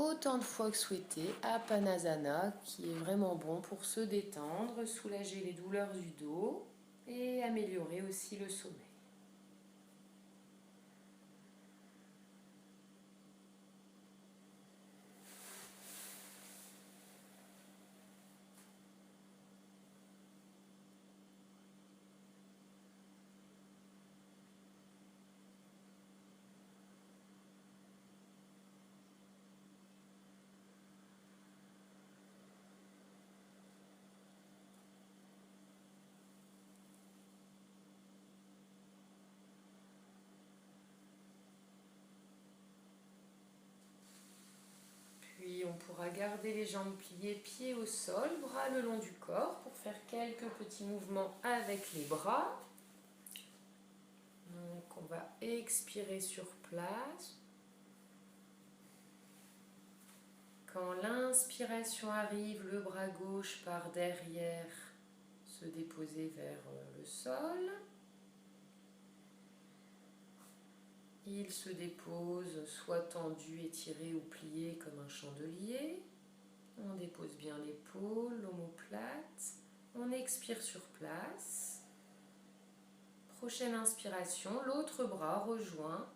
autant de fois que souhaité à Panasana, qui est vraiment bon pour se détendre, soulager les douleurs du dos et améliorer aussi le sommeil. Puis on pourra garder les jambes pliées, pieds au sol, bras le long du corps pour faire quelques petits mouvements avec les bras. Donc on va expirer sur place. Quand l'inspiration arrive, le bras gauche par derrière se déposer vers le sol. Il se dépose soit tendu, étiré ou plié comme un chandelier. On dépose bien l'épaule, l'omoplate. On expire sur place. Prochaine inspiration, l'autre bras rejoint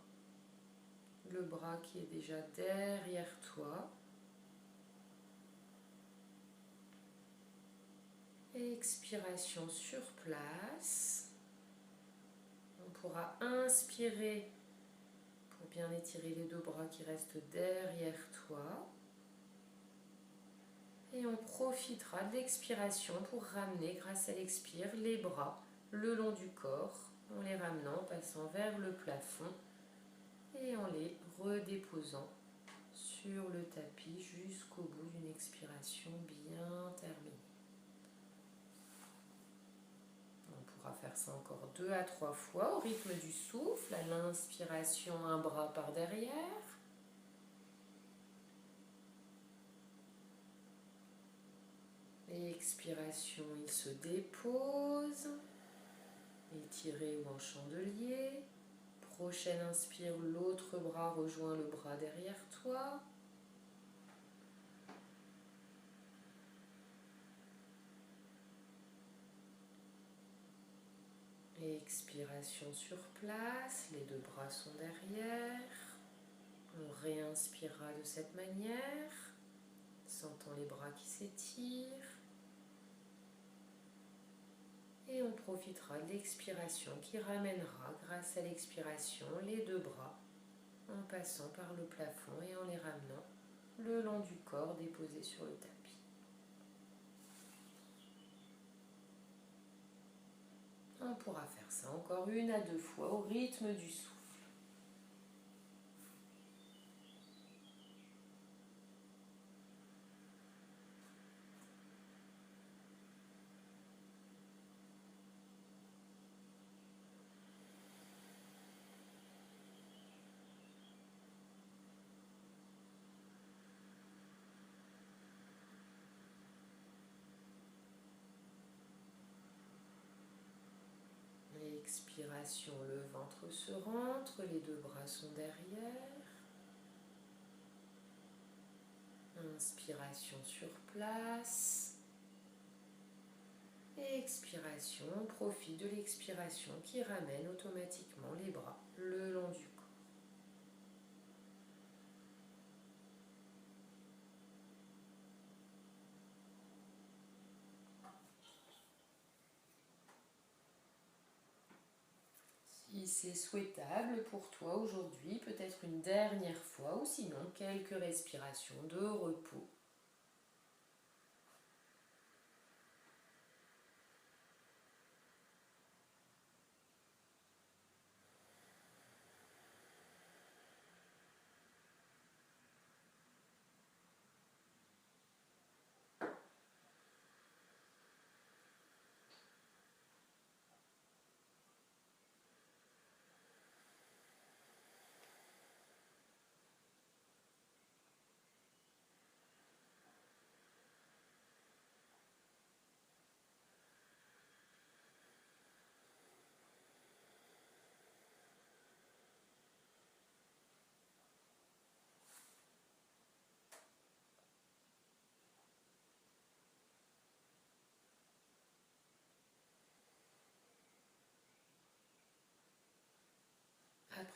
le bras qui est déjà derrière toi. Expiration sur place. On pourra inspirer pour bien étirer les deux bras qui restent derrière toi. Et on profitera de l'expiration pour ramener, grâce à l'expire, les bras le long du corps, en les ramenant, en passant vers le plafond et en les redéposant sur le tapis jusqu'au bout d'une expiration bien terminée. On pourra faire ça encore 2 à 3 fois au rythme du souffle. À l'inspiration, un bras par derrière. Expiration, il se dépose. Étiré ou en chandelier. Prochaine inspire, l'autre bras rejoint le bras derrière toi. Expiration sur place, les deux bras sont derrière. On réinspirera de cette manière, sentant les bras qui s'étirent. Et on profitera de l'expiration qui ramènera, grâce à l'expiration, les deux bras en passant par le plafond et en les ramenant le long du corps déposé sur le tapis. On pourra faire ça encore 1 à 2 fois au rythme du souffle. Expiration, le ventre se rentre, les deux bras sont derrière. Inspiration sur place. Expiration, on profite de l'expiration qui ramène automatiquement les bras le long du corps. Si c'est souhaitable pour toi aujourd'hui, peut-être une dernière fois ou sinon quelques respirations de repos.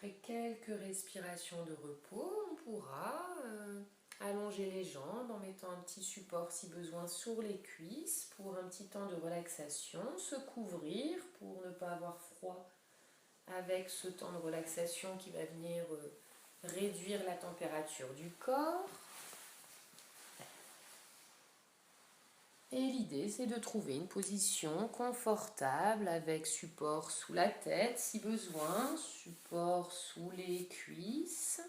Après quelques respirations de repos, on pourra allonger les jambes en mettant un petit support si besoin sur les cuisses pour un petit temps de relaxation, se couvrir pour ne pas avoir froid avec ce temps de relaxation qui va venir réduire la température du corps. Et l'idée, c'est de trouver une position confortable avec support sous la tête si besoin, support sous les cuisses.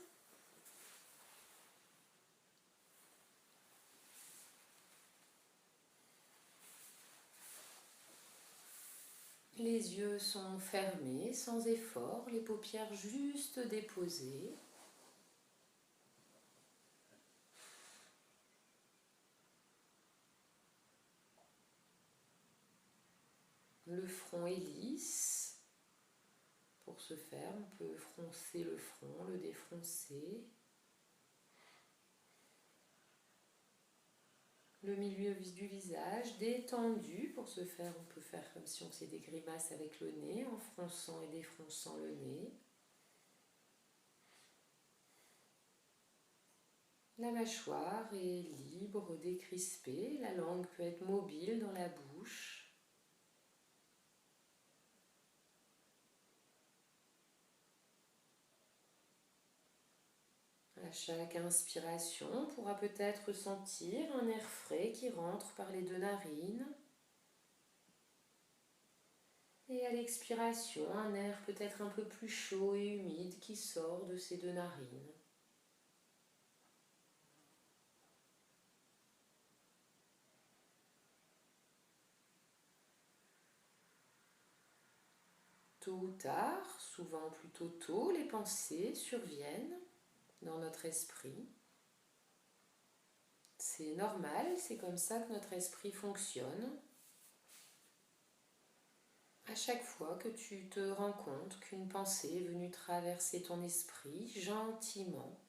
Les yeux sont fermés sans effort, les paupières juste déposées. Le front est lisse. Pour ce faire, on peut froncer le front, le défroncer. Le milieu du visage détendu. Pour ce faire, on peut faire comme si on faisait des grimaces avec le nez, en fronçant et défronçant le nez. La mâchoire est libre, décrispée. La langue peut être mobile dans la bouche. À chaque inspiration, on pourra peut-être sentir un air frais qui rentre par les deux narines. Et à l'expiration, un air peut-être un peu plus chaud et humide qui sort de ces deux narines. Tôt ou tard, souvent plutôt tôt, les pensées surviennent dans notre esprit. C'est normal, c'est comme ça que notre esprit fonctionne. À chaque fois que tu te rends compte qu'une pensée est venue traverser ton esprit, gentiment,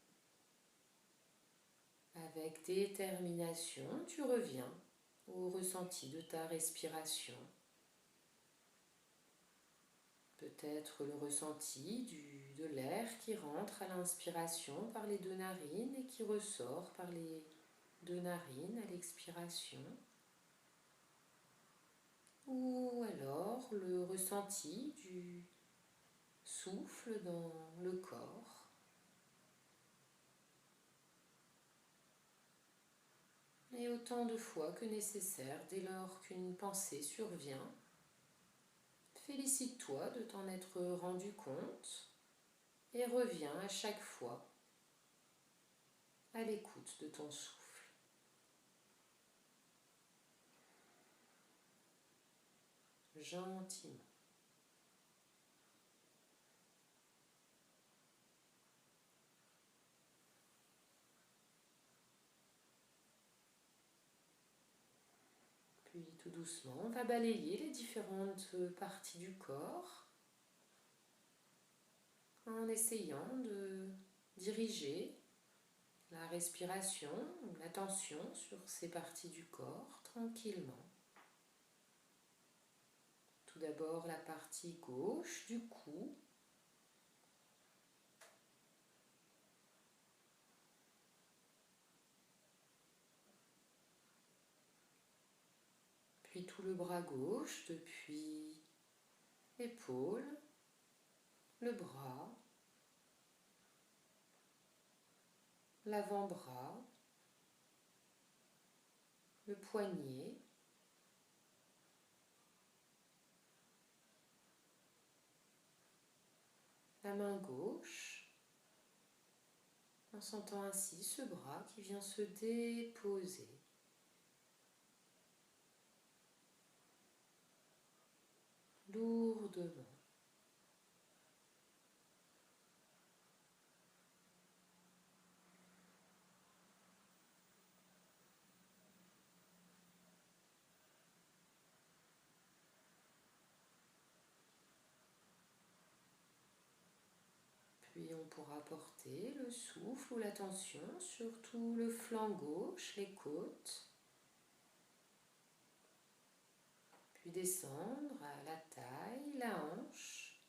avec détermination, tu reviens au ressenti de ta respiration. Peut-être le ressenti de l'air qui rentre à l'inspiration par les deux narines et qui ressort par les deux narines à l'expiration. Ou alors le ressenti du souffle dans le corps. Et autant de fois que nécessaire, dès lors qu'une pensée survient, félicite-toi de t'en être rendu compte et reviens à chaque fois à l'écoute de ton souffle. Gentiment. Puis tout doucement, on va balayer les différentes parties du corps en essayant de diriger la respiration, l'attention sur ces parties du corps tranquillement. Tout d'abord la partie gauche du cou. Puis tout le bras gauche depuis l'épaule, le bras, l'avant-bras, le poignet, la main gauche, en sentant ainsi ce bras qui vient se déposer. Lourdement. Puis on pourra porter le souffle ou l'attention sur tout le flanc gauche, les côtes. Puis descendre à la taille, la hanche.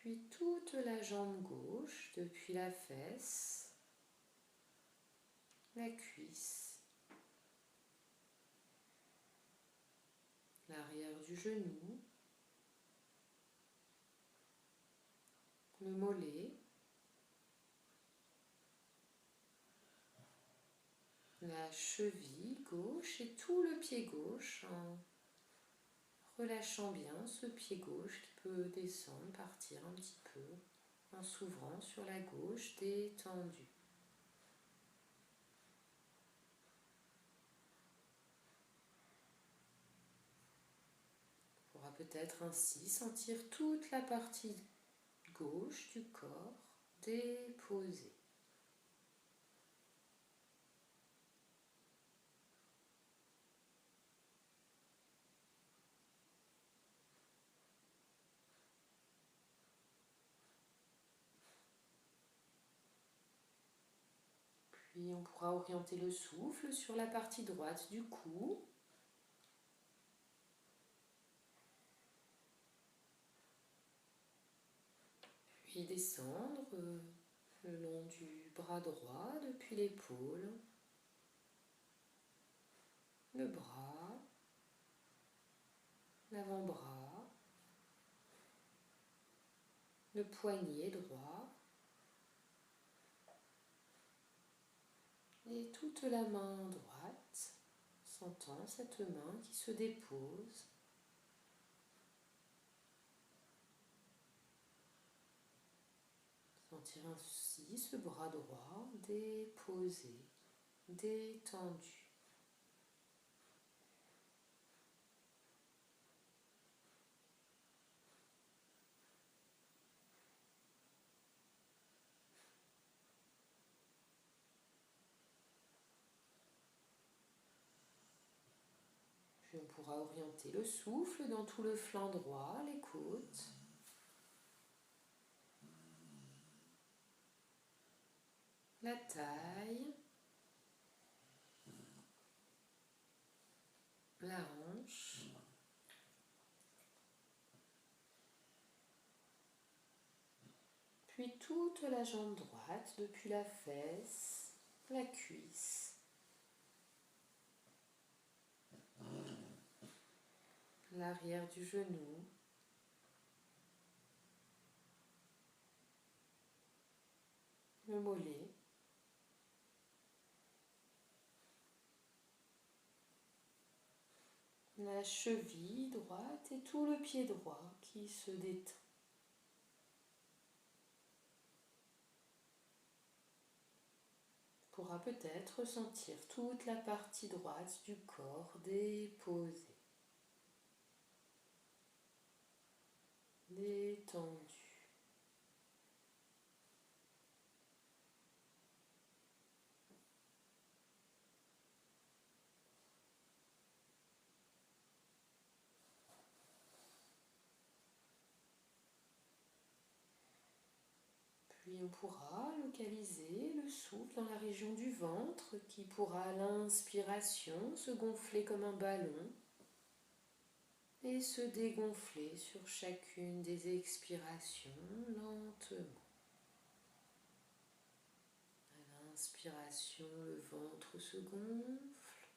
Puis toute la jambe gauche, depuis la fesse, la cuisse, l'arrière du genou, le mollet, la cheville gauche et tout le pied gauche en relâchant bien ce pied gauche qui peut descendre, partir un petit peu en s'ouvrant sur la gauche détendue. On pourra peut-être ainsi sentir toute la partie gauche du corps déposée. Puis on pourra orienter le souffle sur la partie droite du cou. Puis descendre le long du bras droit, depuis l'épaule, le bras, l'avant-bras, le poignet droit et toute la main droite, sentant cette main qui se dépose. Sentir ainsi ce bras droit déposé, détendu. Puis on pourra orienter le souffle dans tout le flanc droit, les côtes. La taille, la hanche, puis toute la jambe droite depuis la fesse, la cuisse, l'arrière du genou, le mollet, la cheville droite et tout le pied droit qui se détend. On pourra peut-être sentir toute la partie droite du corps déposée, détendue. Puis on pourra localiser le souffle dans la région du ventre qui pourra à l'inspiration se gonfler comme un ballon et se dégonfler sur chacune des expirations lentement. À l'inspiration, le ventre se gonfle.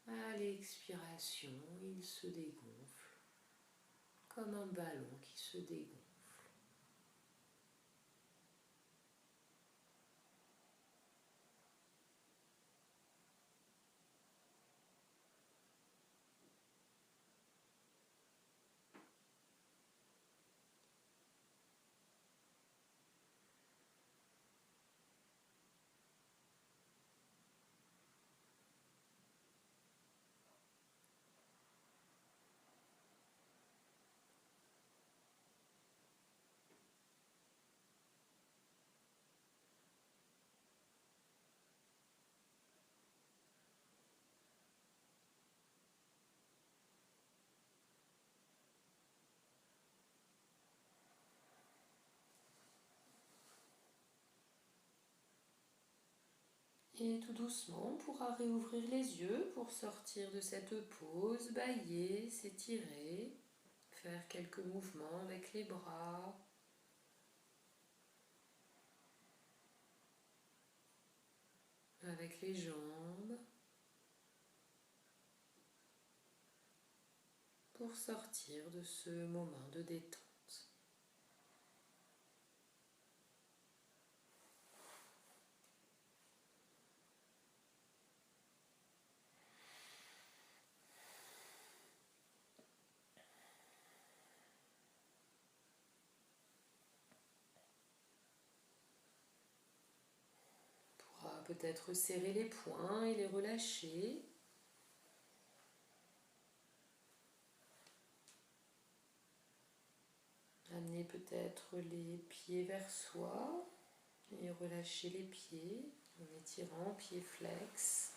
À l'expiration, il se dégonfle comme un ballon qui se dégonfle. Et tout doucement, on pourra réouvrir les yeux pour sortir de cette pause, bâiller, s'étirer, Faire quelques mouvements avec les bras. Avec les jambes. Pour sortir de ce moment de détente. On pourra peut-être serrer les poings et les relâcher. Amener peut-être les pieds vers soi et relâcher les pieds en étirant pieds flex.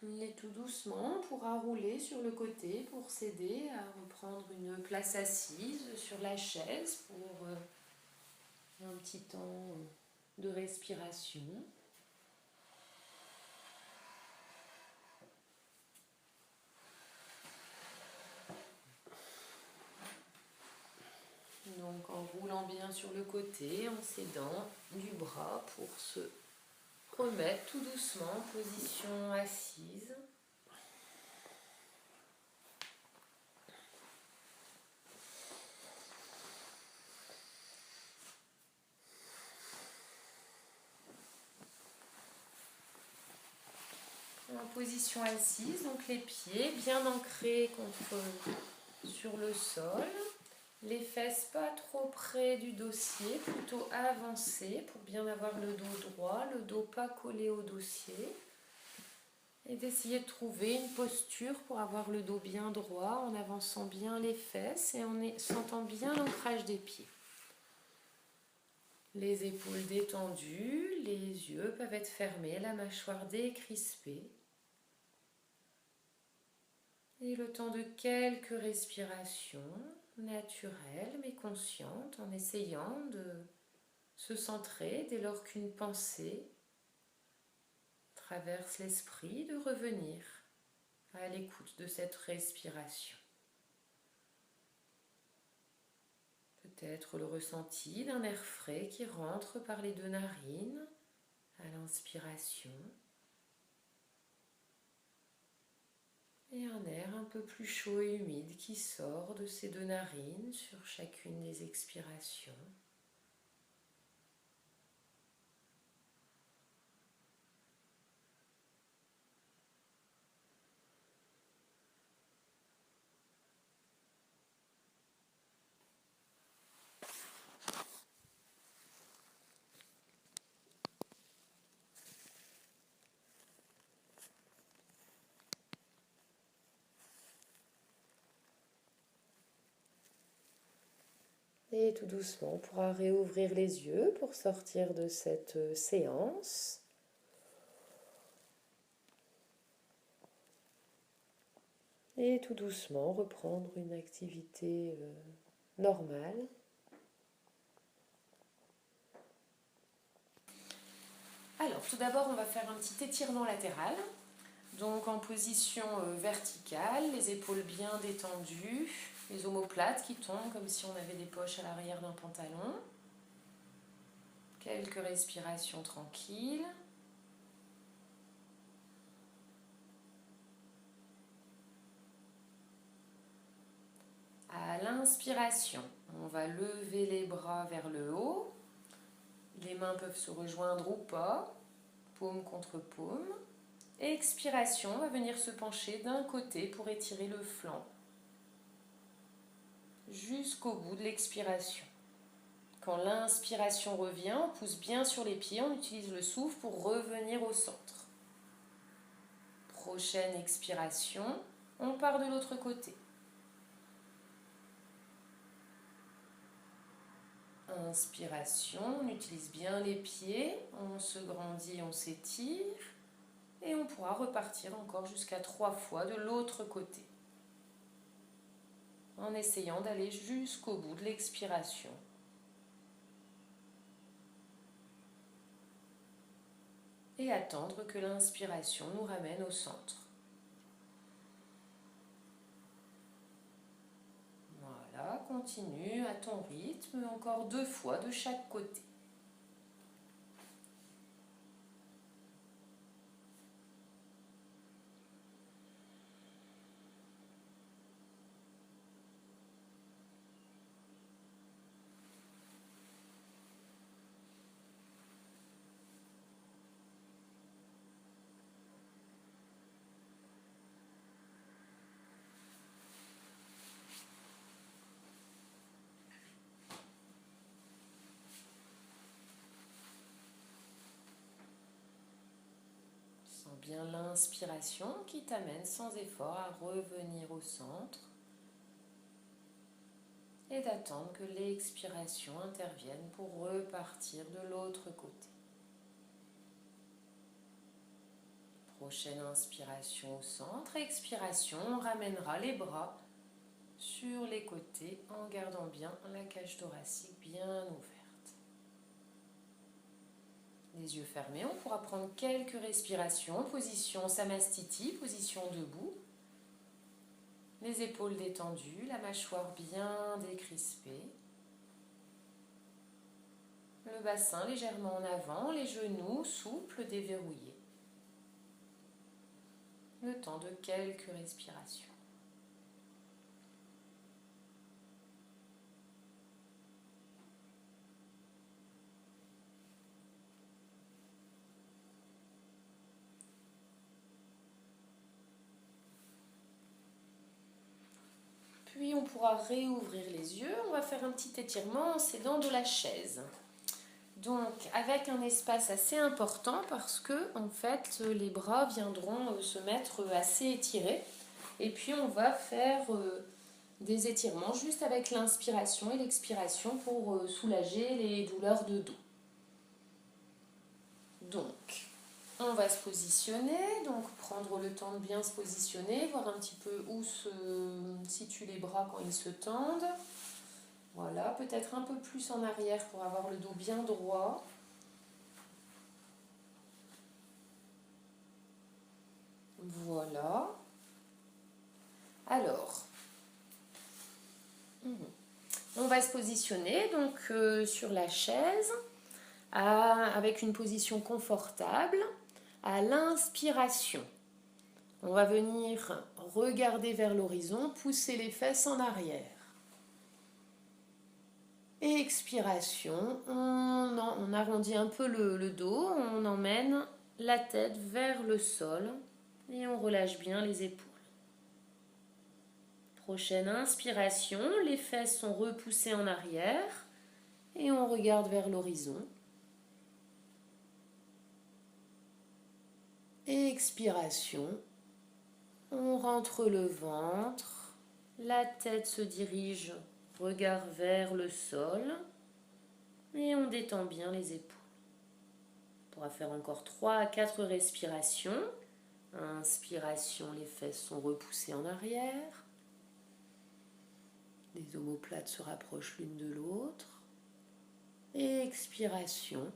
Et tout doucement, on pourra rouler sur le côté pour s'aider à reprendre une place assise sur la chaise pour un petit temps de respiration. Donc en roulant bien sur le côté, en s'aidant du bras pour se remettre tout doucement en position assise. En position assise, donc les pieds bien ancrés sur le sol. Les fesses pas trop près du dossier, plutôt avancées pour bien avoir le dos droit, le dos pas collé au dossier. Et d'essayer de trouver une posture pour avoir le dos bien droit en avançant bien les fesses et en sentant bien l'ancrage des pieds. Les épaules détendues, les yeux peuvent être fermés, la mâchoire décrispée. Et le temps de quelques respirations naturelles mais conscientes en essayant de se centrer dès lors qu'une pensée traverse l'esprit, de revenir à l'écoute de cette respiration. Peut-être le ressenti d'un air frais qui rentre par les deux narines à l'inspiration et un air un peu plus chaud et humide qui sort de ces deux narines sur chacune des expirations. Et tout doucement, on pourra réouvrir les yeux pour sortir de cette séance. Et tout doucement, reprendre une activité normale. Alors, tout d'abord, on va faire un petit étirement latéral. Donc, en position verticale, les épaules bien détendues, les omoplates qui tombent comme si on avait des poches à l'arrière d'un pantalon. Quelques respirations tranquilles. À l'inspiration, on va lever les bras vers le haut. Les mains peuvent se rejoindre ou pas, paume contre paume. Expiration, on va venir se pencher d'un côté pour étirer le flanc jusqu'au bout de l'expiration. Quand l'inspiration revient, on pousse bien sur les pieds, on utilise le souffle pour revenir au centre. Prochaine expiration, on part de l'autre côté. Inspiration, on utilise bien les pieds, on se grandit, on s'étire et on pourra repartir encore jusqu'à 3 fois de l'autre côté en essayant d'aller jusqu'au bout de l'expiration. Et et attendre que l'inspiration nous ramène au centre. Voilà, continue à ton rythme, encore 2 fois de chaque côté. Sens bien l'inspiration qui t'amène sans effort à revenir au centre et d'attendre que l'expiration intervienne pour repartir de l'autre côté. Prochaine inspiration au centre, expiration, on ramènera les bras sur les côtés en gardant bien la cage thoracique bien ouverte. Les yeux fermés, on pourra prendre quelques respirations, position Samastiti, position debout. Les épaules détendues, la mâchoire bien décrispée. Le bassin légèrement en avant, les genoux souples, déverrouillés. Le temps de quelques respirations. Puis on pourra réouvrir les yeux. On va faire un petit étirement en s'aidant de la chaise. Donc avec un espace assez important parce que en fait les bras viendront se mettre assez étirés. Et puis on va faire des étirements juste avec l'inspiration et l'expiration pour soulager les douleurs de dos. Donc on va se positionner, donc prendre le temps de bien se positionner, voir un petit peu où se situent les bras quand ils se tendent. Voilà, peut-être un peu plus en arrière pour avoir le dos bien droit. Voilà. Alors, on va se positionner donc sur la chaise avec une position confortable. À l'inspiration, on va venir regarder vers l'horizon, pousser les fesses en arrière. Et expiration, on arrondit un peu le dos, on emmène la tête vers le sol et on relâche bien les épaules. Prochaine inspiration, les fesses sont repoussées en arrière et on regarde vers l'horizon. Et expiration, on rentre le ventre, la tête se dirige, regard vers le sol et on détend bien les épaules. On pourra faire encore 3 à 4 respirations. Inspiration, les fesses sont repoussées en arrière. Les omoplates se rapprochent l'une de l'autre. Et expiration.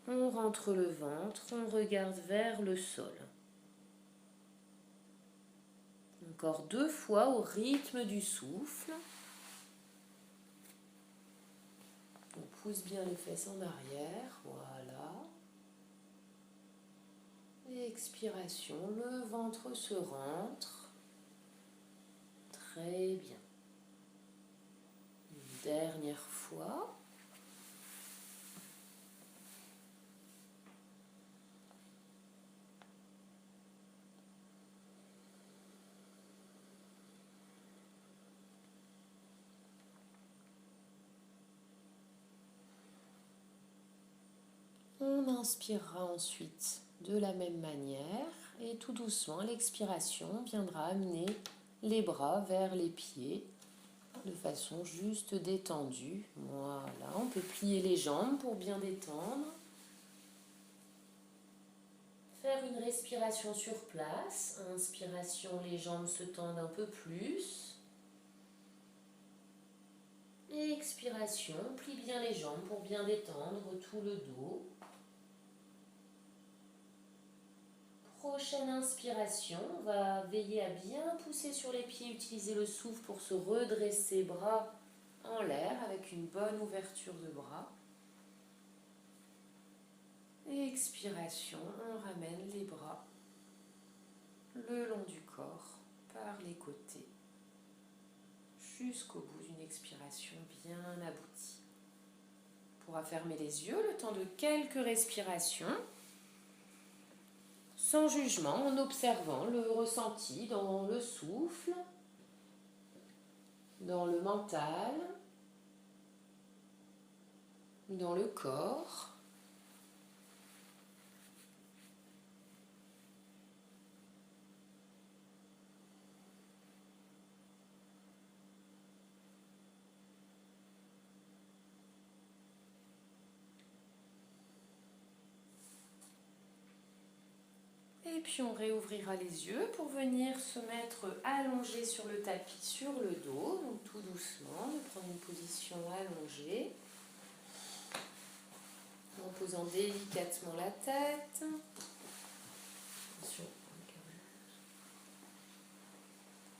On rentre le ventre, on regarde vers le sol. Encore 2 fois au rythme du souffle. On pousse bien les fesses en arrière, voilà. Et expiration, le ventre se rentre. Très bien. Une dernière fois. On inspirera ensuite de la même manière et tout doucement, l'expiration viendra amener les bras vers les pieds de façon juste détendue. Voilà, on peut plier les jambes pour bien détendre. Faire une respiration sur place. Inspiration, les jambes se tendent un peu plus. Et expiration, plie bien les jambes pour bien détendre tout le dos. prochaine inspiration, on va veiller à bien pousser sur les pieds, utiliser le souffle pour se redresser, bras en l'air avec une bonne ouverture de bras. Et expiration, on ramène les bras le long du corps, par les côtés, jusqu'au bout d'une expiration bien aboutie. On pourra fermer les yeux le temps de quelques respirations, sans jugement, en observant le ressenti dans le souffle, dans le mental, dans le corps. Et puis on réouvrira les yeux pour venir se mettre allongé sur le tapis, sur le dos, donc tout doucement, de prendre une position allongée, en posant délicatement la tête. Attention.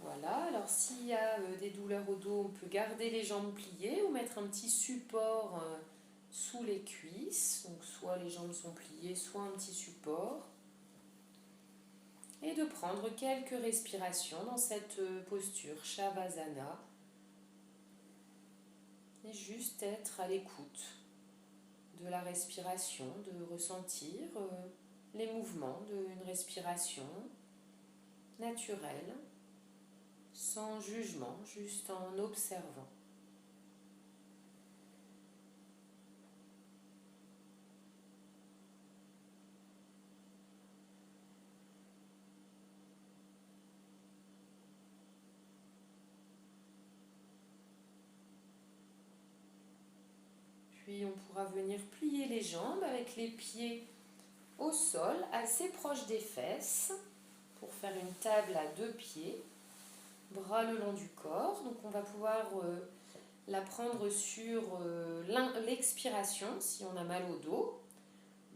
Voilà, alors s'il y a des douleurs au dos, on peut garder les jambes pliées ou mettre un petit support sous les cuisses, donc soit les jambes sont pliées, soit un petit support. Et de prendre quelques respirations dans cette posture Shavasana. Et juste être à l'écoute de la respiration, de ressentir les mouvements d'une respiration naturelle, sans jugement, juste en observant. Puis on pourra venir plier les jambes avec les pieds au sol, assez proches des fesses, pour faire une table à 2 pieds, bras le long du corps. Donc on va pouvoir la prendre sur l'expiration si on a mal au dos.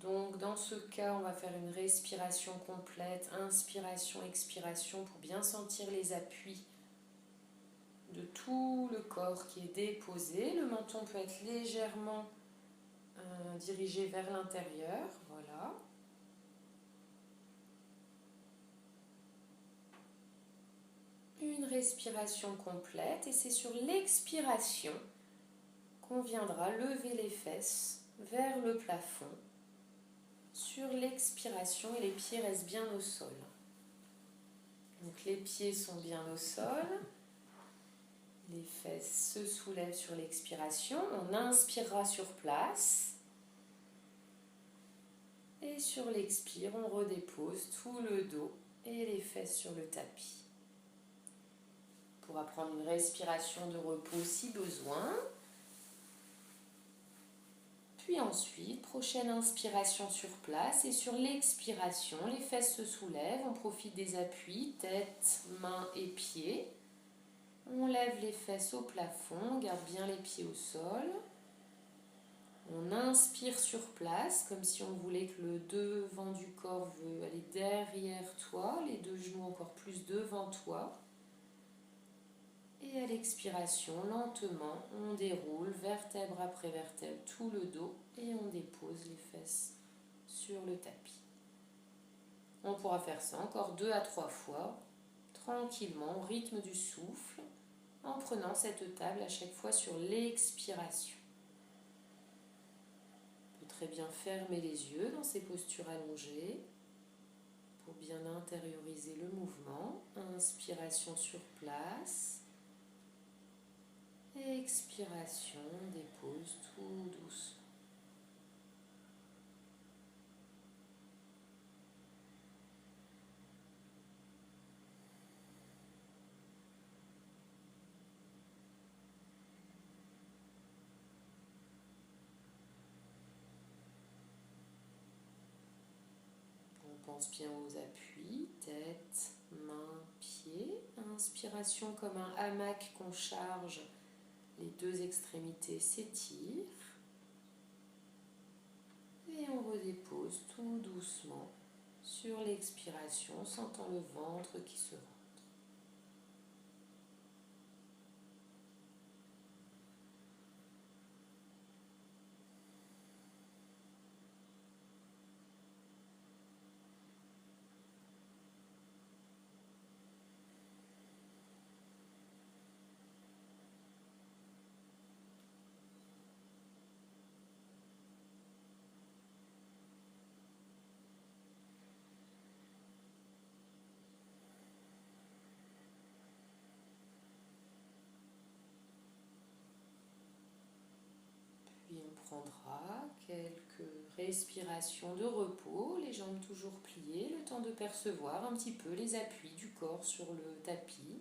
Donc dans ce cas, on va faire une respiration complète, inspiration, expiration, pour bien sentir les appuis de tout le corps qui est déposé. Le menton peut être légèrement dirigé vers l'intérieur, voilà. Une respiration complète et c'est sur l'expiration qu'on viendra lever les fesses vers le plafond. Sur l'expiration et les pieds restent bien au sol. Donc les pieds sont bien au sol. Les fesses se soulèvent sur l'expiration. On inspirera sur place. Et sur l'expire, on redépose tout le dos et les fesses sur le tapis. On pourra prendre une respiration de repos si besoin. Puis ensuite, prochaine inspiration sur place et sur l'expiration, les fesses se soulèvent. On profite des appuis, tête, mains et pieds. On lève les fesses au plafond, on garde bien les pieds au sol. On inspire sur place, comme si on voulait que le devant du corps veut aller derrière toi, les 2 genoux encore plus devant toi. Et à l'expiration, lentement, on déroule vertèbre après vertèbre tout le dos et on dépose les fesses sur le tapis. On pourra faire ça encore 2 à 3 fois, tranquillement, au rythme du souffle, en prenant cette table à chaque fois sur l'expiration. On peut très bien fermer les yeux dans ces postures allongées pour bien intérioriser le mouvement. Inspiration sur place. Expiration, on dépose tout doucement. On pense bien aux appuis, tête, mains, pieds. Inspiration comme un hamac qu'on charge. Les 2 extrémités s'étirent et on redépose tout doucement Sur l'expiration, sentant le ventre qui se rentre. Puis on prendra quelques respirations de repos, les jambes toujours pliées, le temps de percevoir un petit peu les appuis du corps sur le tapis,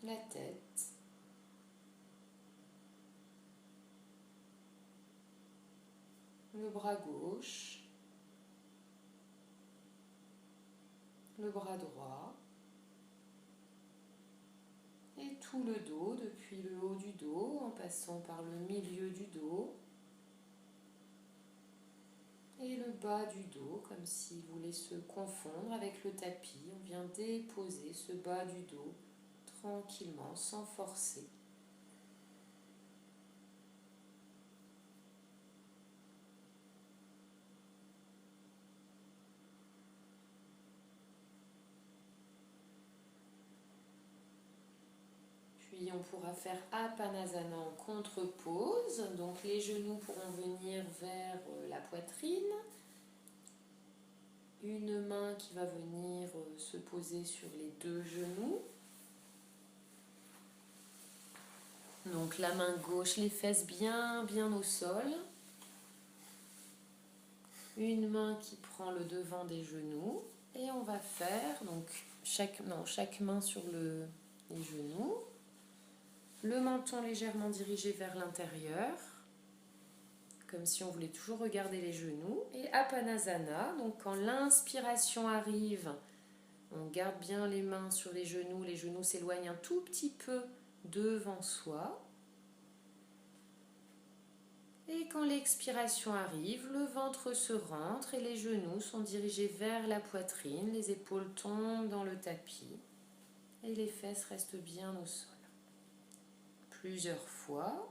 la tête, le bras gauche, le bras droit, et tout le dos, depuis le haut du dos, en passant par le milieu du dos, et le bas du dos, comme s'il voulait se confondre avec le tapis. On vient déposer ce bas du dos tranquillement, sans forcer. Puis on pourra faire Apanasana en contre-pose. Donc les genoux pourront venir vers la poitrine. Une main qui va venir se poser sur les deux genoux. Donc la main gauche, les fesses bien au sol. Une main qui prend le devant des genoux. Et on va faire donc chaque main sur les genoux. Le menton légèrement dirigé vers l'intérieur, comme si on voulait toujours regarder les genoux. Et Apanasana, donc quand l'inspiration arrive, on garde bien les mains sur les genoux s'éloignent un tout petit peu devant soi. Et quand l'expiration arrive, le ventre se rentre et les genoux sont dirigés vers la poitrine, les épaules tombent dans le tapis et les fesses restent bien au sol. Plusieurs fois.